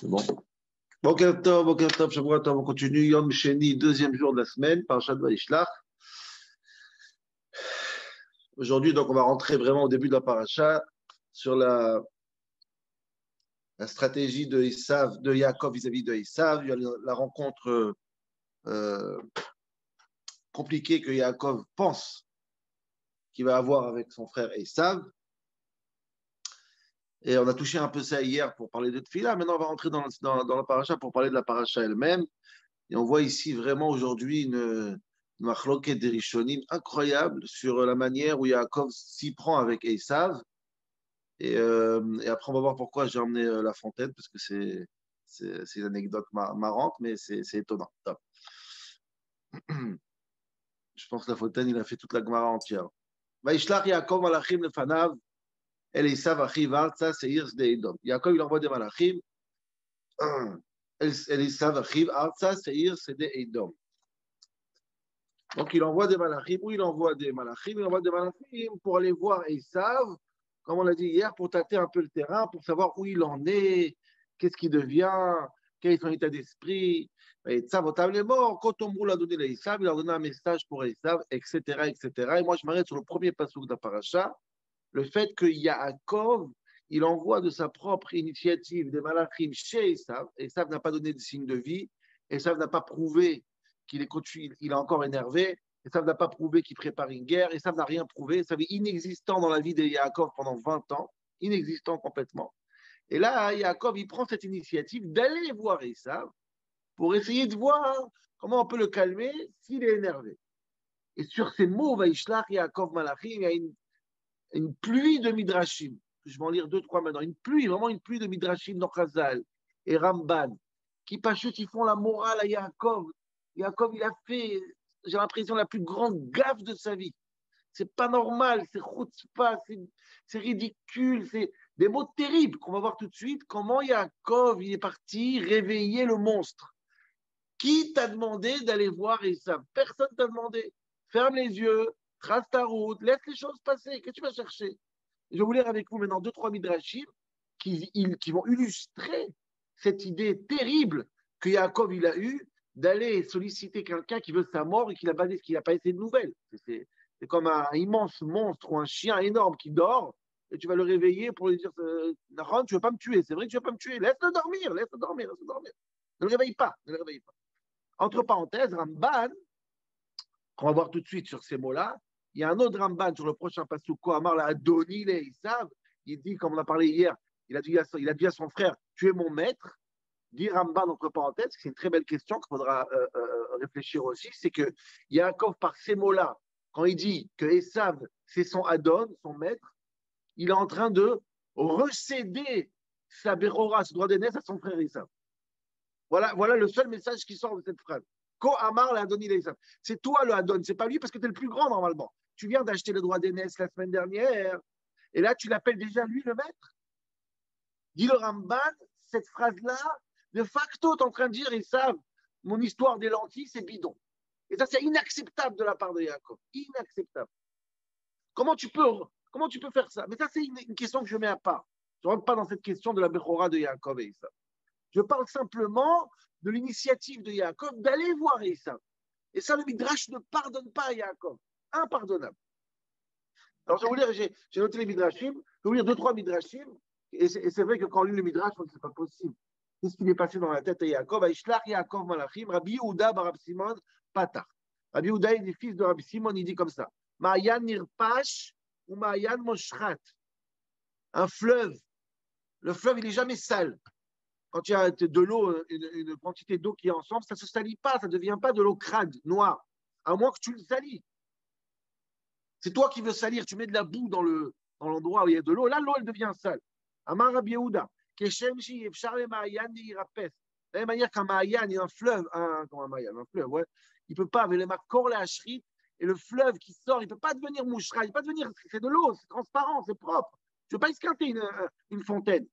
C'est bon. Boker Tov, Shavua Tov, on continue. Yom Sheni, deuxième jour de la semaine, Parashat Vayishlach. Aujourd'hui, donc, on va rentrer vraiment au début de la paracha sur la stratégie de Esav, de Yaakov vis-à-vis de Esav. Il y a la rencontre compliquée que Yaakov pense qu'il va avoir avec son frère Esav. Et on a touché un peu ça hier pour parler de Tfila. Maintenant, on va rentrer dans la paracha pour parler de la paracha elle-même. Et on voit ici vraiment aujourd'hui une machloket des Rishonim incroyable sur la manière où Yaakov s'y prend avec Esav. Et après, on va voir pourquoi j'ai emmené La Fontaine, parce que c'est une anecdote marrante, mais c'est étonnant. Top. Je pense que La Fontaine, il a fait toute la Gemara entière. Vaishlach Yaakov malachim lefanav el Esav achiv artsa seir sde Edom. Yaakov, il envoie des malachim. El Esav achiv artsa seir sde Edom. Donc, il envoie des malachim. Où il envoie des malachim? Il envoie des malachim pour aller voir Esav, comme on l'a dit hier, pour tâter un peu le terrain, pour savoir où il en est, qu'est-ce qu'il devient, quel est son état d'esprit. Esav, au table est mort. Quand on l'a donné à Esav, il a donné un message pour Esav, etc., etc. Et moi, je m'arrête sur le premier passouk de la paracha, le fait que Yaakov, il envoie de sa propre initiative des malachim chez Esav. Esav n'a pas donné de signe de vie. Esav n'a pas prouvé qu'il est encore énervé. Esav n'a pas prouvé qu'il prépare une guerre. Esav n'a rien prouvé. Esav est inexistant dans la vie de Yaakov pendant 20 ans. Inexistant complètement. Et là, Yaakov, il prend cette initiative d'aller voir Esav pour essayer de voir comment on peut le calmer s'il est énervé. Et sur ces mots, Vaishlach Yaakov Malachim, il y a une pluie de midrashim. Je vais en lire 2-3 maintenant. Vraiment une pluie de midrashim dans Chazal et Ramban, qui pachut, ils font la morale à Yaakov. Yaakov, il a fait, j'ai l'impression, la plus grande gaffe de sa vie. C'est pas normal, c'est chutzpah, c'est ridicule, c'est des mots terribles qu'on va voir tout de suite. Comment Yaakov, il est parti réveiller le monstre. Qui t'a demandé d'aller voir Esav? Personne t'a demandé. Ferme les yeux, trace ta route, laisse les choses passer. Qu'est-ce que tu vas chercher? Je vais vous lire avec vous maintenant 2-3 midrashim qui vont illustrer cette idée terrible que Yaakov il a eue d'aller solliciter quelqu'un qui veut sa mort et qui n'a pas essayé de nouvelles. C'est comme un immense monstre ou un chien énorme qui dort et tu vas le réveiller pour lui dire Naran, tu ne veux pas me tuer, c'est vrai que tu ne veux pas me tuer, laisse-le dormir, laisse-le dormir, laisse-le dormir. Ne le réveille pas, ne le réveille pas. Entre parenthèses, Ramban, qu'on va voir tout de suite sur ces mots-là, il y a un autre Ramban sur le prochain passouk, Kohamar, la Adoni, les Isav, il dit, comme on a parlé hier, il a dit à son frère, tu es mon maître. Dit Ramban, entre parenthèses, c'est une très belle question qu'il faudra réfléchir aussi, c'est que Yaakov, par ces mots-là, quand il dit que Esav, c'est son Adon, son maître, il est en train de recéder sa Bérora, ce droit d'aînesse à son frère Esav. Voilà le seul message qui sort de cette phrase. Ko Amar le Adoni Esav. C'est toi le Adon, c'est pas lui parce que tu es le plus grand normalement. Tu viens d'acheter le droit d'aînesse la semaine dernière, et là tu l'appelles déjà lui le maître. Dit le Ramban, cette phrase-là, de facto, tu es en train de dire, ils savent, mon histoire des lentilles, c'est bidon. Et ça, c'est inacceptable de la part de Yaakov. Inacceptable. Comment tu peux faire ça? Mais ça, c'est une question que je mets à part. Je ne rentre pas dans cette question de la Bechora de Yaakov et Esav. Je parle simplement de l'initiative de Yaakov d'aller voir Esav. Et ça, le Midrash ne pardonne pas à Yaakov. Impardonnable. Alors, je vais vous lire, j'ai noté les Midrashim. Je vais vous lire 2-3 Midrashim. Et c'est vrai que quand on lit le Midrash, on dit que ce n'est pas possible. Qu'est-ce qui est passé dans la tête à Yaakov? Aishlach Yaakov Malachim, Rabbi Yehuda bar Rabbi Simon Patach. Rabbi Yehuda est le fils de Rabbi Simon, il dit comme ça. Ma'ayan Nirpash ou Ma'ayan Moshrat. Un fleuve. Le fleuve, il n'est jamais sale. Quand il y a de l'eau, une quantité d'eau qui est ensemble, ça ne se salit pas, ça ne devient pas de l'eau crade, noire. À moins que tu le salis. C'est toi qui veux salir, tu mets de la boue dans l'endroit où il y a de l'eau. Là, l'eau, elle devient sale. Amar Rabbi Yehuda. De la même manière qu'un Maayan, il y a un fleuve, un fleuve, ouais. Il ne peut pas, avec les makor la hachrit, et le fleuve qui sort, il ne peut pas devenir mouchra, il ne peut pas devenir, c'est de l'eau, c'est transparent, c'est propre. Tu ne peux pas esquinter une fontaine.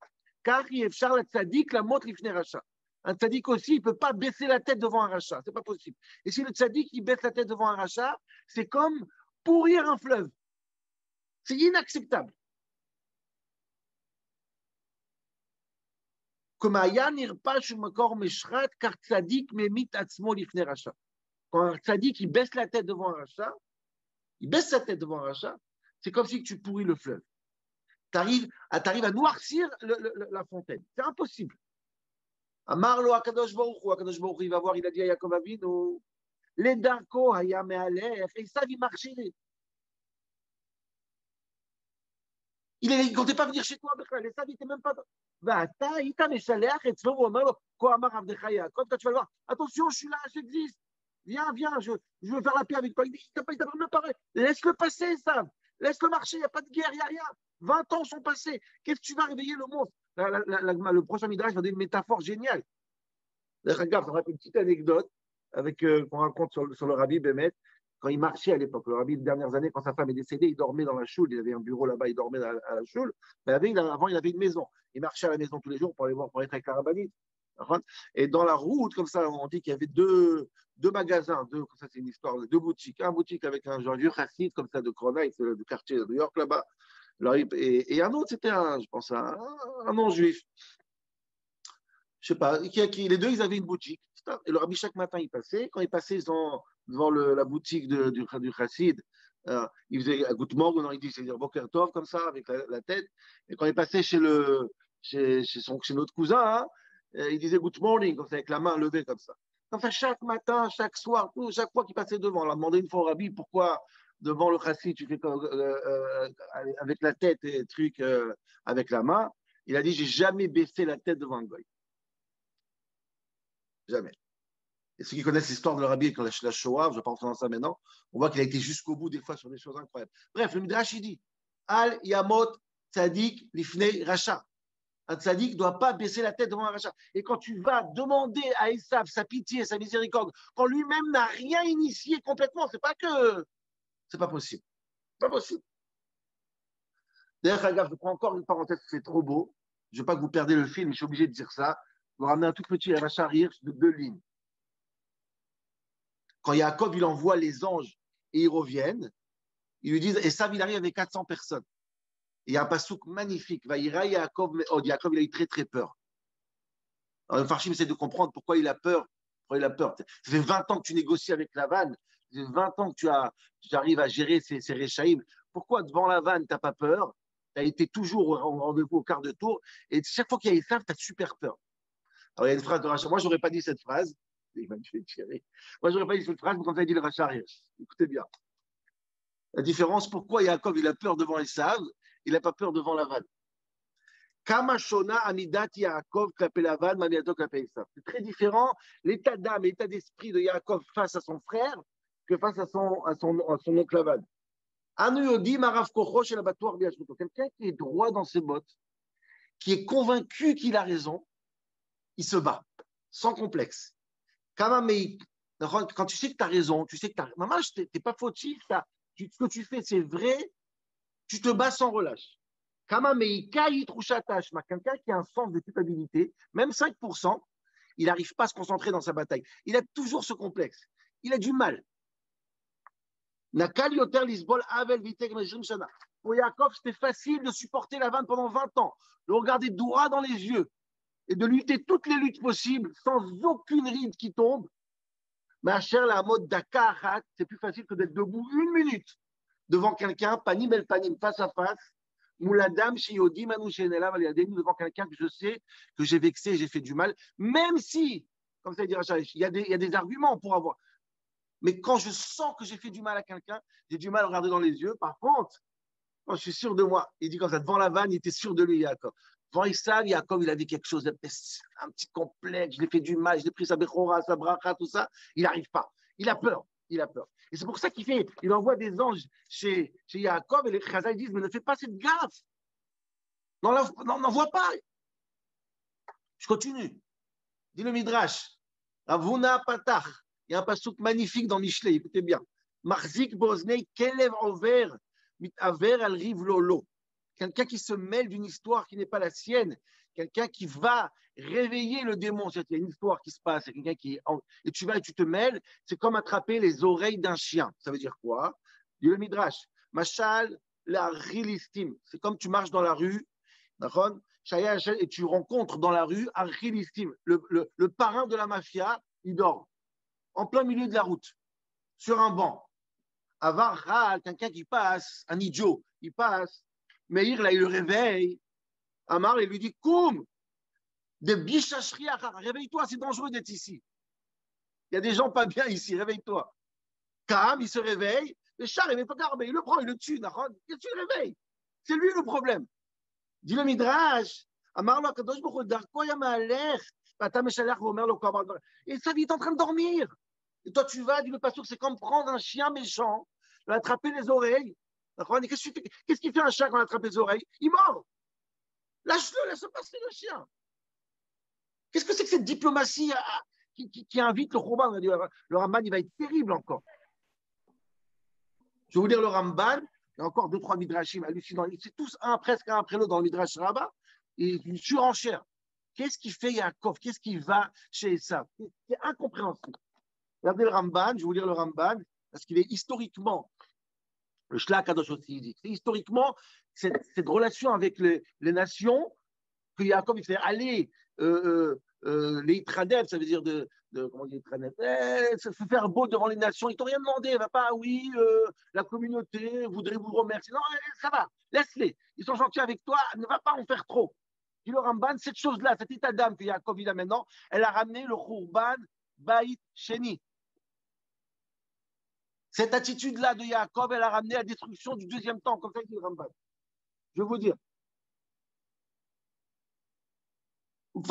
Car il est la tzaddik, la montre l'ifner rachat. Un tzaddik aussi, il ne peut pas baisser la tête devant un rachat, c'est pas possible. Et si le tzaddik, il baisse la tête devant un rachat, c'est comme pourrir un fleuve. C'est inacceptable. Quand un tzaddik, il baisse la tête devant un rachat, il baisse sa tête devant un rachat, c'est comme si tu pourris le fleuve. Tu arrives à noircir la fontaine. C'est impossible. Amarlo Akadosh Baruch Hu, il va voir, il a dit à Yaakov Avinu, les darko haya me'alech, et ça, il marchait. Il ne comptait pas venir chez toi, les sages, il n'était même pas. Il t'a méchalère, et tu vas voir, Kohamar Avdecha Yaakov, quand tu vas le voir, attention, je suis là, j'existe. Viens, je veux faire la paix avec toi. Il t'a pas même parlé. Laisse-le passer, Sam. Laisse-le marcher, il n'y a pas de guerre, il n'y a rien. 20 ans sont passés. Qu'est-ce que tu vas réveiller le monstre? Le prochain Midrash va donner une métaphore géniale. Regarde, on raconte une petite anecdote qu'on raconte sur le Rabbi Bémet. Quand il marchait à l'époque, le Rabbi, les dernières années, quand sa femme est décédée, il dormait dans la choule. Il avait un bureau là-bas, il dormait à la choule. Mais avant, il avait une maison. Il marchait à la maison tous les jours pour aller voir, pour être avec la rabbinite. Et dans la route, comme ça, on dit qu'il y avait deux magasins, comme ça, c'est une histoire, deux boutiques. Un boutique avec un genre vieux chassid, comme ça, de Cronaï, c'est le quartier de New York là-bas. Et un autre, c'était je pense, un non-juif. Je sais pas, les deux, ils avaient une boutique. Et le Rabbi, chaque matin, il passait. Quand il passait devant la boutique du chassid, il faisait un good morning, il dit, c'est-à-dire Boker Tov, comme ça, avec la tête. Et quand il passait chez notre cousin, hein, il disait good morning, comme ça, avec la main levée, comme ça. Comme ça, chaque matin, chaque soir, chaque fois qu'il passait devant, on a demandé une fois au Rabbi pourquoi devant le chassid, tu fais avec la tête et truc avec la main. Il a dit, j'ai jamais baissé la tête devant un goy. Jamais. Et ceux qui connaissent l'histoire de le Rabbi avec la Shoah, je ne vais pas rentrer dans ça maintenant, on voit qu'il a été jusqu'au bout des fois sur des choses incroyables. Bref, le Midrash, il dit Al Yamot Tzadik Lifnei Racha. Un tzadik ne doit pas baisser la tête devant un rachat. Et quand tu vas demander à Esav sa pitié, sa miséricorde, quand lui-même n'a rien initié complètement, c'est pas que c'est pas possible. Pas possible. D'ailleurs, regarde, je prends encore une parenthèse, c'est trop beau. Je ne veux pas que vous perdez le film, je suis obligé de dire ça. Je vais ramener un tout petit rachat Hirsch de 2 lignes. Quand Yaakov, il envoie les anges et ils reviennent, ils lui disent, et ça, il arrive avec 400 personnes. Et il y a un passouk magnifique. Vaïra Yaakov, Yaakov, il a eu très, très peur. Alors, le Farshim essaie de comprendre pourquoi il a peur. Pourquoi il a peur. Ça fait 20 ans que tu négocies avec la vanne. Ça fait 20 ans que tu arrives à gérer ces réchaïms. Pourquoi devant la vanne, tu n'as pas peur? Tu as été toujours au rendez-vous au quart de tour. Et chaque fois qu'il y a Esav, tu as super peur. Alors, il y a une phrase de Rachar. Moi, je n'aurais pas dit cette phrase. Il m'a fait tirer. Moi, je n'aurais pas dit cette phrase, mais quand tu as dit le Rachar, écoutez bien. La différence, pourquoi Yaakov, il a peur devant Esav, il n'a pas peur devant la vanne. Kamashona Amidat Yaakov Klapé Lavan, Mamiato Klapé Esav. C'est très différent l'état d'âme, l'état d'esprit de Yaakov face à son frère que face à son oncle Lavan. Anuyodi Marav Kocho chez l'abattoir Biachruto. Quelqu'un qui est droit dans ses bottes, qui est convaincu qu'il a raison, il se bat, sans complexe. Kamameik, quand tu sais que tu as raison, tu sais que maman, tu n'es pas fautif, ce que tu fais, c'est vrai, tu te bats sans relâche. Kamameika Yitrushatashma, quelqu'un qui a un sens de culpabilité, même 5%, il n'arrive pas à se concentrer dans sa bataille. Il a toujours ce complexe. Il a du mal. Nakal Yoter Lisbol Avel Vitek Mejrim Shana. Pour Yaakov, c'était facile de supporter la vanne pendant 20 ans, de regarder droit dans les yeux et de lutter toutes les luttes possibles sans aucune ride qui tombe. Mais à cher la mode Dakar, c'est plus facile que d'être debout 1 minute devant quelqu'un, panim el panim, face à face, mouladam shiodi manouchenela valiadenu, devant quelqu'un que je sais que j'ai vexé, j'ai fait du mal, même si, comme ça dit Rachel, il y a des arguments pour avoir. Mais quand je sens que j'ai fait du mal à quelqu'un, j'ai du mal à regarder dans les yeux. Par contre, quand je suis sûr de moi, il dit comme ça, devant la vanne, il était sûr de lui, Yaakov. Devant Esav, Yaakov, il avait quelque chose, un petit complexe, je l'ai fait du mal, je l'ai pris sa bechora, sa bracha, tout ça. Il n'arrive pas. Il a peur. Il a peur. Et c'est pour ça il envoie des anges chez Yaakov et les Chazal disent, mais ne fais pas cette gaffe. N'envoie pas. Je continue. Dit le Midrash. Ravuna Patach. Il y a un passouk magnifique dans Michelet, écoutez bien. Marzik Boznei Kelev Over Mitaver al Riv Lolo. Quelqu'un qui se mêle d'une histoire qui n'est pas la sienne. Quelqu'un qui va réveiller le démon. Il y a une histoire qui se passe, il y a quelqu'un qui et tu vas et tu te mêles, c'est comme attraper les oreilles d'un chien. Ça veut dire quoi? Dit le Midrash. Machal la rilistim. C'est comme tu marches dans la rue, d'accord? et tu rencontres dans la rue Archilistim, le parrain de la mafia, il dort en plein milieu de la route, sur un banc. Avar, quelqu'un qui passe, un idiot, il passe. Meir, là, il le réveille. Amar, il lui dit, Koum, de bichacherie, réveille-toi, c'est dangereux d'être ici. Il y a des gens pas bien ici, réveille-toi. Kam, il se réveille, le char, il met pas garbe, il le prend, il le tue, il tue, le réveille. C'est lui le problème. Dit le Midrash, Amar, lo, Kadosh Baruch Hu, Darko Yamalech, Pata Meshalach, Vomer, lo, Kabar. Et ça, il est en train de dormir. Et toi, tu vas, dit le pasteur, c'est comme prendre un chien méchant, l'attraper les oreilles. Qu'est-ce qu'il fait un chien quand on attrape les oreilles? Il mord. Lâche-le, laisse passer le chien. Qu'est-ce que c'est que cette diplomatie qui invite le Khurban? Le Ramban, il va être terrible encore. Je vais vous lire le Ramban. Il y a encore 2-3 midrashim hallucinants. C'est tous presque un après l'autre dans le midrash Rabbah. Et une surenchère. Qu'est-ce qu'il fait Yaakov? Qu'est-ce qui va chez Esav? C'est incompréhensible. Regardez le Ramban, je vais vous lire le Ramban, parce qu'il est historiquement, le Shlach Kadosh aussi dit, c'est historiquement cette relation avec les nations que Yaakov il fait aller les Itradev, ça veut dire comment dire Itradev, se faire beau devant les nations. Ils t'ont rien demandé, va pas, oui, la communauté voudrait vous remercier. Non, ça va, laisse-les. Ils sont gentils avec toi, ne va pas en faire trop. Dit le Ramban, cette chose-là, cet état d'âme que Yaakov il a maintenant, elle a ramené le Khurban Baït Sheni. Cette attitude-là de Yaakov, elle a ramené la destruction du deuxième temple, comme ça dit le Ramban. Je vais vous dire. On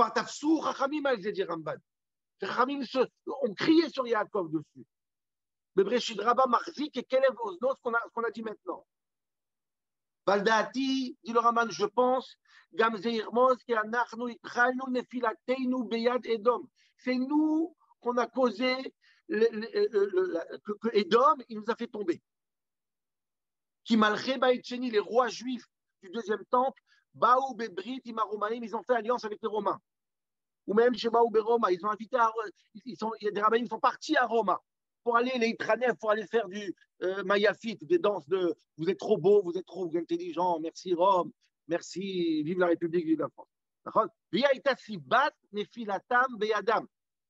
criait sur Yaakov dessus. Mais Breshid Rabba Marzik et Kelev Ozno, ce qu'on a dit maintenant. Valdati, dit le Raman, je pense, c'est nous qu'on a causé que Edom, il nous a fait tomber. Qui malgré Baïtcheni, les rois juifs du deuxième temple, Baou Bebrit, Imaromaim, ils ont fait alliance avec les Romains. Ou même chez Baou Beroma, ils ont invité il y a des rabbins qui sont partis à Roma pour aller les Itranev, pour aller faire du Mayafit, des danses de vous êtes trop beau, vous êtes trop intelligent, merci Rome, merci, vive la République, vive la France.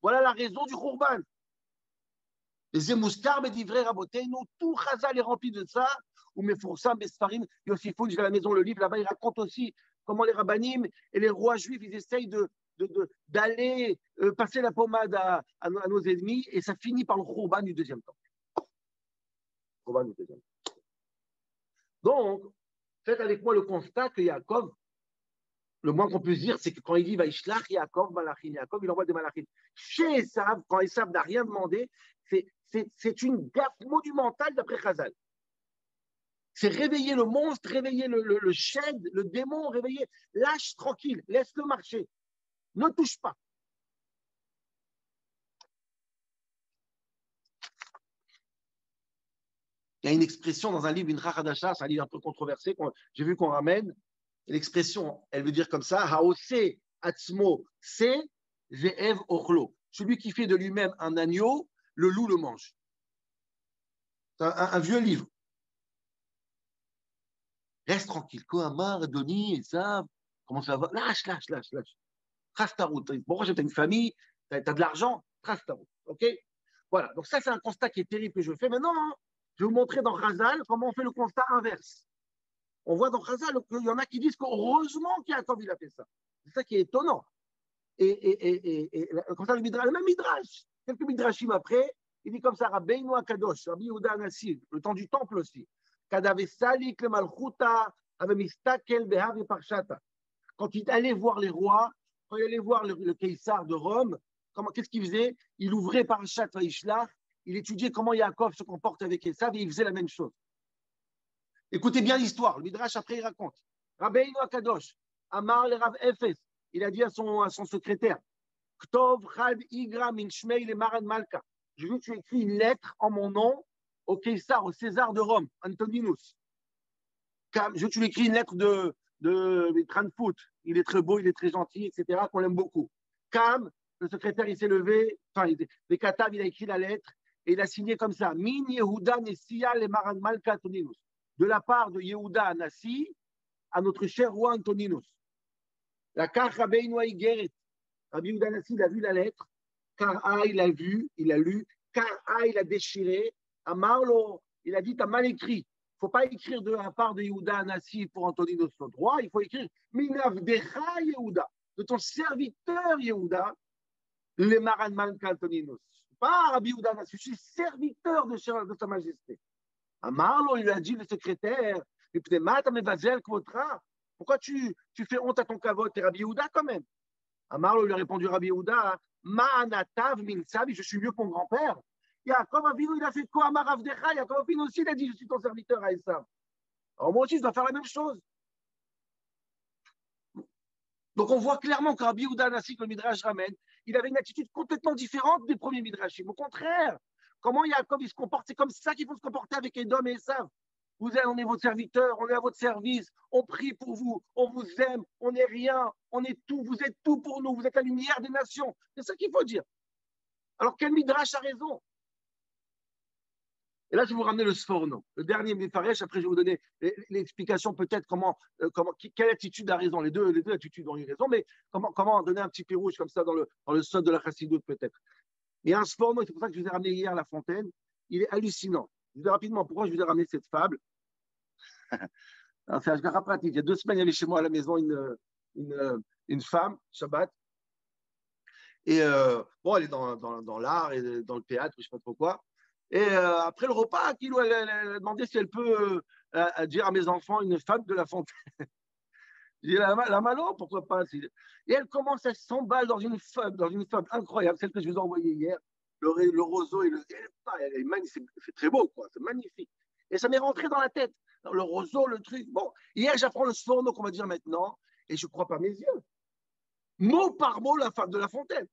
Voilà la raison du Khurban. Les Emouskar, Bedivre, Raboteinu, tout Chazal est rempli de ça. Ou Mefoursan, Besfarim, Yossifoun, j'ai à la maison le livre, là-bas, il raconte aussi comment les rabbanim et les rois juifs, ils essayent d'aller passer la pommade à nos ennemis, et ça finit par le Khurban du deuxième temps. Donc, faites avec moi le constat que Yaakov, le moins qu'on puisse dire, c'est que quand il dit Vaishlach Yaakov Malachim, Yaakov, il envoie des Malachim. Chez Esav, quand Esav n'a rien demandé, c'est une gaffe monumentale d'après Chazal. C'est réveiller le monstre, réveiller le shed, le démon, réveiller. Lâche tranquille, laisse-le marcher. Ne touche pas. Il y a une expression dans un livre, une Chachadasha, c'est un livre un peu controversé, j'ai vu qu'on ramène. L'expression, elle veut dire comme ça, Haose Atzmo Se Ze'ev Ochlo. Celui qui fait de lui-même un agneau, le loup le mange. C'est un vieux livre. Reste tranquille. Kohamar, Doni, et ça, comment ça va? Lâche. Trace ta route. Bon, tu as une famille, tu as de l'argent, trace ta route. OK? Voilà. Donc, ça, c'est un constat qui est terrible que je fais. Maintenant, je vais vous montrer dans Chazal comment on fait le constat inverse. On voit dans Chazal qu'il y en a qui disent qu'heureusement qu'Yaakov il a fait ça. C'est ça qui est étonnant. Et comme ça, le même Midrash, quelques Midrashim après, il dit comme ça, Rabbeinu Akadosh, Rabbi Yehuda Anassi, le temps du temple aussi. Quand il allait voir les rois, quand il allait voir le Caïsar de Rome, qu'est-ce qu'il faisait? Il ouvrait Parashat Vaishlach, il étudiait comment Yaakov se comporte avec Esav et il faisait la même chose. Écoutez bien l'histoire. Le Midrash après il raconte. Rabbeinu Akadosh, Amar le Rav Efes, il a dit à son secrétaire, Ktov Chad Igra Min Shmei le Maran Malka. Je veux que tu écris une lettre en mon nom au Caïsar, au César de Rome, Antoninus. Je veux que tu lui écris une lettre de Tranfoot. Il est très beau, il est très gentil, etc., qu'on l'aime beaucoup. Cam, le secrétaire, il s'est levé, les Katav, il a écrit la lettre et il a signé comme ça. Min Yehuda Nessia le Maran Malka Antoninus. De la part de Yehuda Anassi à notre cher roi Antoninus. La Kar Rabbeinu Aïgeret. Rabbi Yehuda Hanassi, il a vu la lettre. Car A, il a vu, il a lu. Car A, il a déchiré. Amarlo, il a dit, t'as mal écrit. Il ne faut pas écrire de la part de Yehuda Hanassi pour Anthony son droit. Il faut écrire Minavdecha Yehuda, de ton serviteur Yehuda, le Maranman Kantoninos. Pas Rabbi Yehuda Hanassi, je suis serviteur de Sa Majesté. Amarlo, il lui a dit, le secrétaire, pourquoi tu fais honte à ton kavod? T'es Rabbi Yehuda quand même. Amarlo lui a répondu, Rabbi Yehuda, Ma'anatav min sabi, je suis mieux que mon grand-père. Yaakov Avinu, il a fait quoi? Amar Avdecha, Yaakov Avinu aussi, il a dit, je suis ton serviteur à Esav. Alors moi aussi, je dois faire la même chose. Donc on voit clairement que Rabbi Yehuda Hanassi, que le Midrash ramène, il avait une attitude complètement différente des premiers Midrashim. Au contraire, comment Yaakov il se comporte? C'est comme ça qu'il faut se comporter avec Edom et Esav. On est votre serviteur, on est à votre service, on prie pour vous, on vous aime, on n'est rien, on est tout, vous êtes tout pour nous, vous êtes la lumière des nations. C'est ça qu'il faut dire. Alors quel Midrash a raison? Et là, je vais vous ramener le Sforno, le dernier Mefaresh. Après, je vais vous donner l'explication peut-être quelle attitude a raison. Les deux attitudes ont eu raison, mais comment donner un petit pirouge comme ça dans le sol de la Chassidoute peut-être. Il y a un Sforno, c'est pour ça que je vous ai ramené hier à La Fontaine. Il est hallucinant. Je vous dis rapidement pourquoi je vous ai ramené cette fable. C'est un pratique. Il y a 2 semaines, il y avait chez moi à la maison une femme, Shabbat. Et elle est dans l'art et dans le théâtre, je ne sais pas trop quoi. Et après le repas, elle a demandé si elle peut dire à mes enfants une fable de La Fontaine. J'ai dit la Malo, pourquoi pas? Et elle commence à s'emballer dans une fable incroyable, celle que je vous ai envoyée hier. Le roseau et c'est très beau, quoi. C'est magnifique. Et ça m'est rentré dans la tête. Le roseau, le truc. Bon, hier, j'apprends le Sforno qu'on va dire maintenant, et je ne crois pas mes yeux. Mot par mot, la fable de La Fontaine.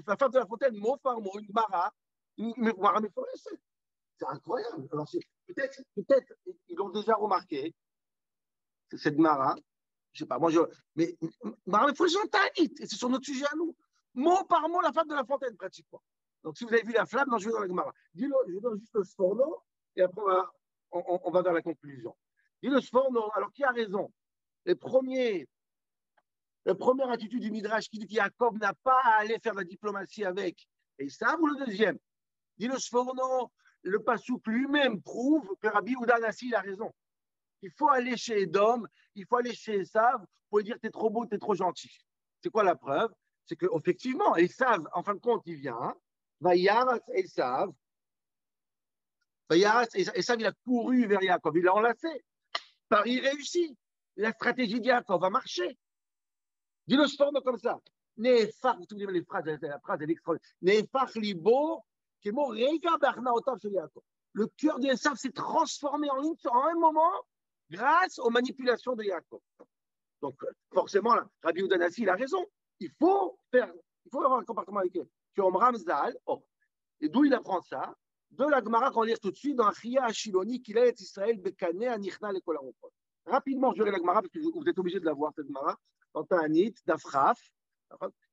La fable de La Fontaine, mot par mot, une mara. C'est incroyable. Alors, peut-être, ils l'ont déjà remarqué, cette mara. Je sais pas, mais il faut que j'entende, et c'est sur notre sujet à nous. Mot par mot, la fable de La Fontaine, pratiquement. Donc, si vous avez vu la flamme, non, je vais dans la Gemara. Dis-le, je donne juste le Sforno, et après, on va vers la conclusion. Dis le Sforno, alors qui a raison? La première attitude du Midrash qui dit qu'Yaakov n'a pas à aller faire la diplomatie avec Esav, ou le deuxième? Dis le Sforno, le Passouk lui-même prouve que Rabbi Yehuda Hanassi a raison. Il faut aller chez Edom, il faut aller chez Esav pour lui dire t'es trop beau, t'es trop gentil. C'est quoi la preuve? C'est qu'effectivement, Esav, en fin de compte, il vient, Vayaras Esav, Esav, il a couru vers Yaakov, il l'a enlacé. Paris réussit. La stratégie de Yaakov a marché. Dis-le Sforno comme ça. Nefar, vous souvenez les phrases, la phrase elle est extraordinaire. Nefar libo, qui est mot Rega Barna Otav chez Yaakov. Le cœur de Esav s'est transformé en un moment grâce aux manipulations de Yaakov. Donc, forcément, Rabbi Yehuda Hanassi, il a raison. Il faut avoir un comportement avec eux. Tu omram zal. Et d'où il apprend ça? De la Gemara qu'on lit tout de suite dans Achia Ashiloni, qu'il est Israël Bekane Anichna le Kolaropot. Rapidement, je dirai la Gemara parce que vous êtes obligé de la voir, cette Gemara. Dans Ta'anit, d'Afraf.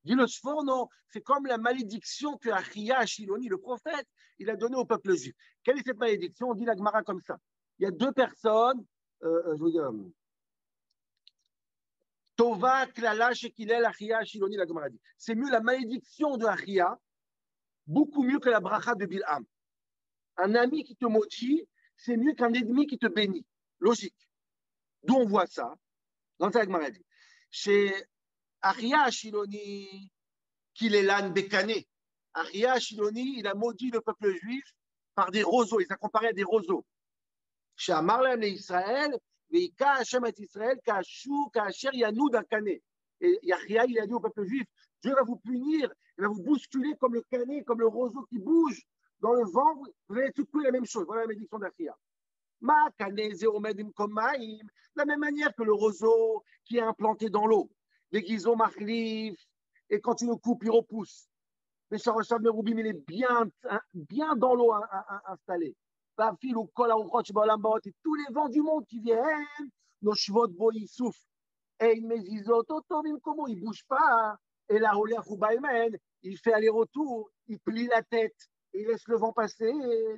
Dit le Sforno, c'est comme la malédiction que Achia Ashiloni, le prophète, il a donnée au peuple juif. Quelle est cette malédiction? On dit la Gemara comme ça. Il y a 2 personnes, je veux dire, Tova, Klala, Shekilel, Achia, Shiloni, la Gemara dit. C'est mieux la malédiction de Achia, beaucoup mieux que la bracha de Bilham. Un ami qui te maudit, c'est mieux qu'un ennemi qui te bénit. Logique. D'où on voit ça? Dans la Gemara dit. Chez Achia, Shiloni, qu'il est l'âne bécané. Achia, Shiloni, il a maudit le peuple juif par des roseaux. Il s'est comparé à des roseaux. Chez Amarlem et Israël, et Yahya, il a dit au peuple juif, Dieu va vous punir, il va vous bousculer comme le canet, comme le roseau qui bouge dans le vent, vous allez tout couper la même chose. Voilà la malédiction d'Achia. De la même manière que le roseau qui est implanté dans l'eau, les guisons machlif, et quand tu le coupes, il repousse. Mais Sharachav Merubim, il est bien dans l'eau installé. Et tous les vents du monde qui viennent, nos chevaux de bois, ils soufflent. Et ils ne bougent pas. Et là, il fait aller-retour, il plie la tête, il laisse le vent passer. Et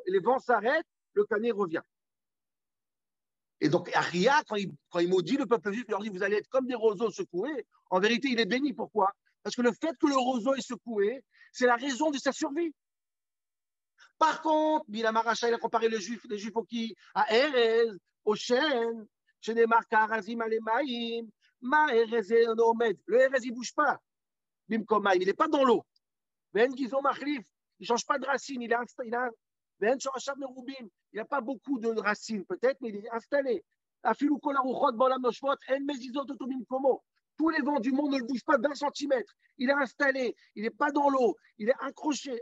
les vents s'arrêtent, le canet revient. Et donc, Aria, quand il maudit le peuple juif, il leur dit, vous allez être comme des roseaux secoués. En vérité, il est béni. Pourquoi? Parce que le fait que le roseau est secoué, c'est la raison de sa survie. Par contre, Bilam Aracha, il a comparé les juifs au qui? À Erez, au chêne, chez les marques Arazim Alemaïm, Ma Erez Omed. Le Erez, il ne bouge pas. Bimkomaïm, il n'est pas dans l'eau. Ben Gizon Machlif, il ne change pas de racine. Il n'a pas beaucoup de racines, peut-être, mais il est installé. Tous les vents du monde ne le bougent pas d'un centimètre. Il est installé, il n'est pas dans l'eau, il est accroché.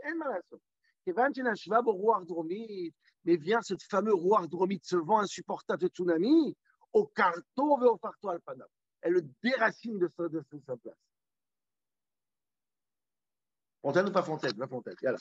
Mais vient ce fameux roi dromite, ce vent insupportable de tsunami, au carto et au farto alpana. Elle le déracine de sa place. Fontaine ou pas Fontaine? La Fontaine, voilà.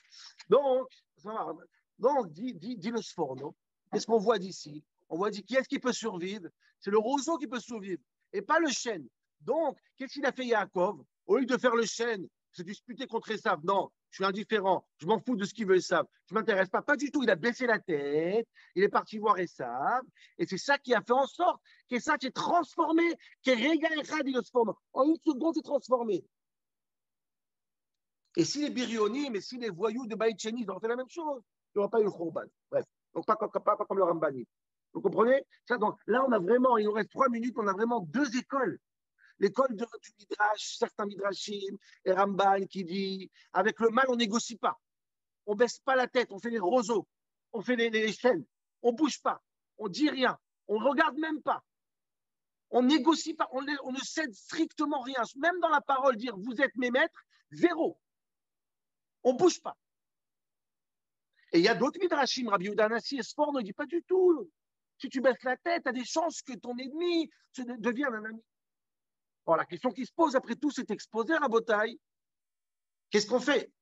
Donc dit le Sforno, qu'est-ce qu'on voit d'ici? On voit qui est-ce qui peut survivre? C'est le roseau qui peut survivre, et pas le chêne. Donc, qu'est-ce qu'il a fait Yaakov? Au lieu de faire le chêne, se disputer contre Esav, non, je suis indifférent, je m'en fous de ce qu'il veut Esav, je ne m'intéresse pas du tout. Il a baissé la tête, il est parti voir Esav, et c'est ça qui a fait en sorte qu'Esav s'est transformé, dit le Sforno. En une seconde, s'est transformé. Et si les birionim, mais si les voyous de Baït Sheni, ils ont fait la même chose, il n'y aura pas eu le Khurban. Bref, donc pas comme le Rambani. Vous comprenez ça? Donc là, on a vraiment, il nous reste 3 minutes, on a vraiment 2 écoles. L'école du Midrash, certains Midrashim, et Ramban qui dit, avec le mal, on ne négocie pas. On ne baisse pas la tête, on fait les roseaux, on fait les chaînes, on ne bouge pas, on ne dit rien, on ne regarde même pas. On ne négocie pas, on ne cède strictement rien. Même dans la parole, dire vous êtes mes maîtres, zéro. On ne bouge pas. Et il y a d'autres Midrashim, Rabbi Yehuda Hanassi et Sfor ne dit pas du tout. Si tu baisses la tête, tu as des chances que ton ennemi devienne un ami. Alors, la question qui se pose, après tout, c'est exposé à la bataille. Qu'est-ce qu'on fait?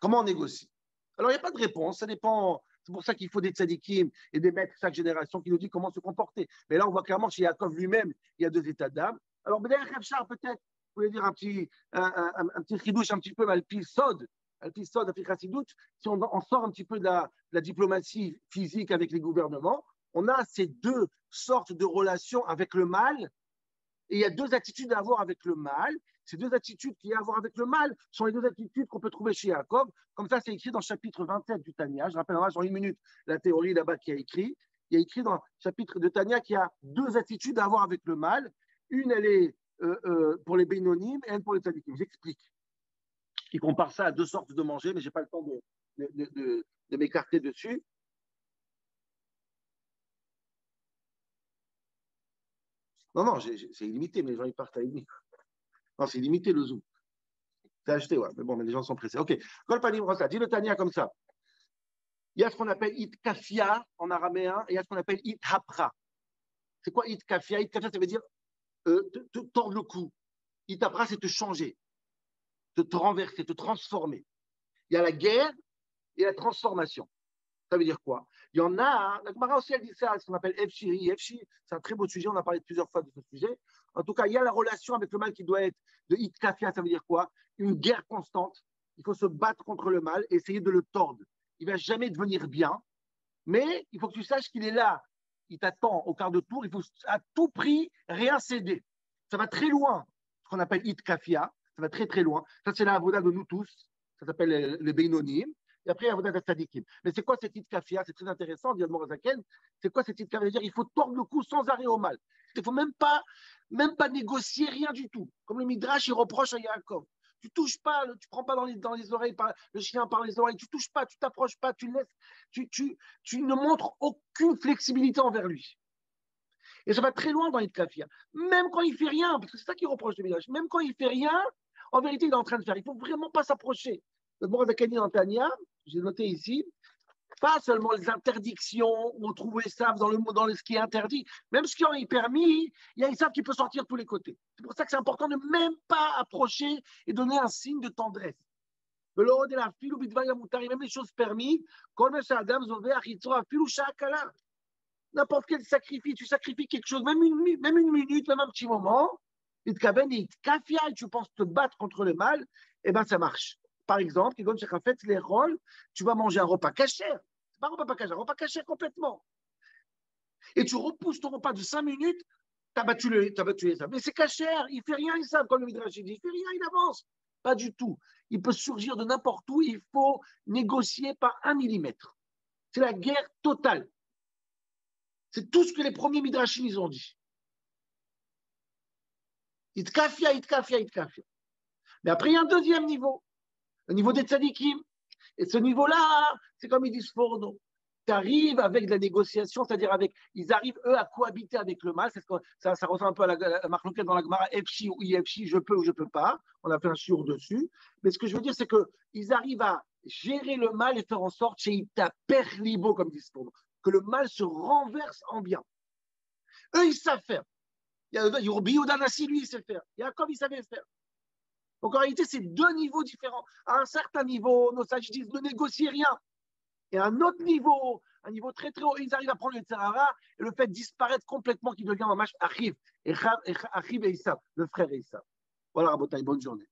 Comment on négocie? Alors, il n'y a pas de réponse, ça dépend. C'est pour ça qu'il faut des tzadikim et des maîtres chaque génération qui nous disent comment se comporter. Mais là, on voit clairement chez Yaakov lui-même, il y a 2 états d'âme. Alors, B'nai Rafshar, peut-être, vous pouvez dire un petit chidouche, un petit peu Al-Pisod, si on sort un petit peu de la diplomatie physique avec les gouvernements, on a ces 2 sortes de relations avec le mal, et il y a 2 attitudes à avoir avec le mal. Ces 2 attitudes qu'il y a à avoir avec le mal sont les 2 attitudes qu'on peut trouver chez Yaakov. Comme ça, c'est écrit dans le chapitre 27 du Tanya. Je rappelle en 1 minute la théorie là-bas qui a écrit. Il y a écrit dans le chapitre de Tanya qu'il y a 2 attitudes à avoir avec le mal. Une, elle est pour les bénonymes et une pour les tzadikim. J'explique. Il compare ça à 2 sortes de manger, mais je n'ai pas le temps de m'écarter dessus. Non, c'est illimité, mais les gens ils partent à demi. Non, c'est illimité le Zoom. C'est acheté, ouais. Mais bon, mais les gens sont pressés. Ok. Kolpanim Rosa, dis le Tania comme ça. Il y a ce qu'on appelle Itkafia en araméen et il y a ce qu'on appelle Ithapra. C'est quoi Itkafia? Itkafia, ça veut dire te tordre le cou. Ithapra, c'est te changer, te renverser, te transformer. Il y a la guerre et la transformation. Ça veut dire quoi? Il y en a, la Gemara aussi, elle dit ça, ce qu'on appelle Efshiri. Efshiri, c'est un très beau sujet, on a parlé plusieurs fois de ce sujet. En tout cas, il y a la relation avec le mal qui doit être de Itkafia, ça veut dire quoi? Une guerre constante. Il faut se battre contre le mal, essayer de le tordre. Il ne va jamais devenir bien, mais il faut que tu saches qu'il est là. Il t'attend au quart de tour, il faut à tout prix rien céder. Ça va très loin, ce qu'on appelle Itkafia, ça va très très loin. Ça, c'est la avoda de nous tous, ça s'appelle le Beinonim. Et après, il y a Avodat Tzadikim. Mais c'est quoi cette Itkafia? C'est très intéressant, dit Admorazaken. C'est quoi cette Itkafia? Il faut tordre le cou sans arrêt au mal. Il ne faut même pas négocier rien du tout. Comme le Midrash, il reproche à Yaakov. Tu ne touches pas, tu ne prends pas dans les oreilles, le chien par les oreilles, tu ne touches pas, tu ne t'approches pas, tu laisses, tu ne montres aucune flexibilité envers lui. Et ça va très loin dans l'Itkafia. Même quand il ne fait rien, parce que c'est ça qu'il reproche le Midrash, même quand il ne fait rien, en vérité, il est en train de faire. Il ne faut vraiment pas s'approcher. Le Morazakani en Tania, j'ai noté ici, pas seulement les interdictions, on trouve Esav dans ce qui est interdit, même ce qui est permis, il y a Esav qui peut sortir de tous les côtés. C'est pour ça que c'est important de même pas approcher et donner un signe de tendresse. Même les choses permises, n'importe quel sacrifice, tu sacrifies quelque chose, même une minute, même un petit moment, et tu penses te battre contre le mal, et ben ça marche. Par exemple, les rôles, tu vas manger un repas cachère. C'est pas un repas pas cachère, un repas cachère complètement. Et tu repousses ton repas de 5 minutes, t'as battu les âmes. Mais c'est cachère, il fait rien, Esav, comme le Midrash dit. Il fait rien, il avance. Pas du tout. Il peut surgir de n'importe où, il faut négocier par 1 millimètre. C'est la guerre totale. C'est tout ce que les premiers Midrashim ils ont dit. Itkafia, itkafia, itkafia. Mais après, il y a un deuxième niveau, le niveau des tzadikim. Et ce niveau-là, c'est comme ils disent Forno. Tu arrives avec de la négociation, c'est-à-dire ils arrivent, eux, à cohabiter avec le mal. Ça ressemble un peu à la marloquette dans la Gemara, Efshi ou Ifshi, je peux ou je peux pas. On a fait un shiur dessus. Mais ce que je veux dire, c'est qu'ils arrivent à gérer le mal et faire en sorte, chez Ita Perlibo, comme disent Forno, que le mal se renverse en bien. Eux, ils savent faire. Il y a Yourbi Udanassi, lui, il sait faire. Yaakov, il savait faire. Donc en réalité, c'est deux niveaux différents. À un certain niveau, nos sages disent ne négociez rien. Et à un autre niveau, un niveau très très haut, ils arrivent à prendre le Tzarara et le fait disparaître complètement, qui devient un match Achiv et Issa, le frère Issa. Voilà, Rabotai, bonne journée.